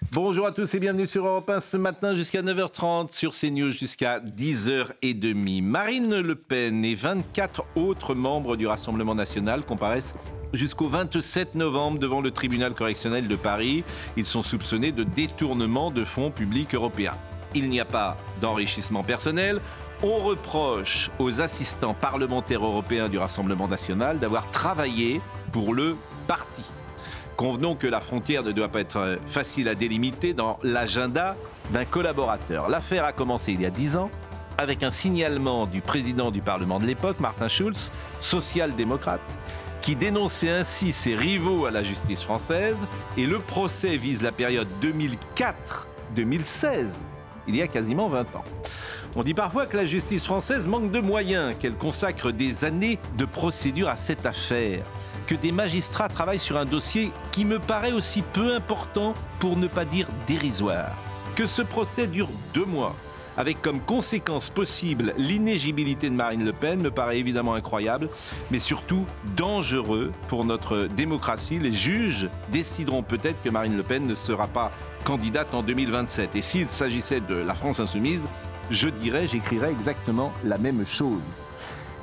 Bonjour à tous et bienvenue sur Europe 1 ce matin jusqu'à 9h30, sur CNews jusqu'à 10h30. Marine Le Pen et 24 autres membres du Rassemblement national comparaissent jusqu'au 27 novembre devant le tribunal correctionnel de Paris. Ils sont soupçonnés de détournement de fonds publics européens. Il n'y a pas d'enrichissement personnel. On reproche aux assistants parlementaires européens du Rassemblement national d'avoir travaillé pour le parti. Convenons que la frontière ne doit pas être facile à délimiter dans l'agenda d'un collaborateur. L'affaire a commencé il y a 10 ans avec un signalement du président du Parlement de l'époque, Martin Schulz, social-démocrate, qui dénonçait ainsi ses rivaux à la justice française. Et le procès vise la période 2004-2016, il y a quasiment 20 ans. On dit parfois que la justice française manque de moyens, qu'elle consacre des années de procédure à cette affaire, que des magistrats travaillent sur un dossier qui me paraît aussi peu important, pour ne pas dire dérisoire, que ce procès dure 2 mois, avec comme conséquence possible l'inéligibilité de Marine Le Pen, me paraît évidemment incroyable, mais surtout dangereux pour notre démocratie. Les juges décideront peut-être que Marine Le Pen ne sera pas candidate en 2027. Et s'il s'agissait de la France insoumise, j'écrirais exactement la même chose.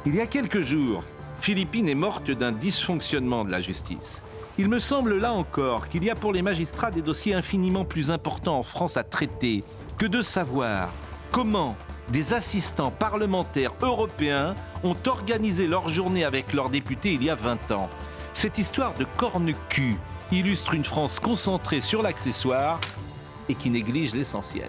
Il y a quelques jours, Philippine est morte d'un dysfonctionnement de la justice. Il me semble là encore qu'il y a pour les magistrats des dossiers infiniment plus importants en France à traiter que de savoir comment des assistants parlementaires européens ont organisé leur journée avec leurs députés il y a 20 ans. Cette histoire de corne-cul illustre une France concentrée sur l'accessoire et qui néglige l'essentiel.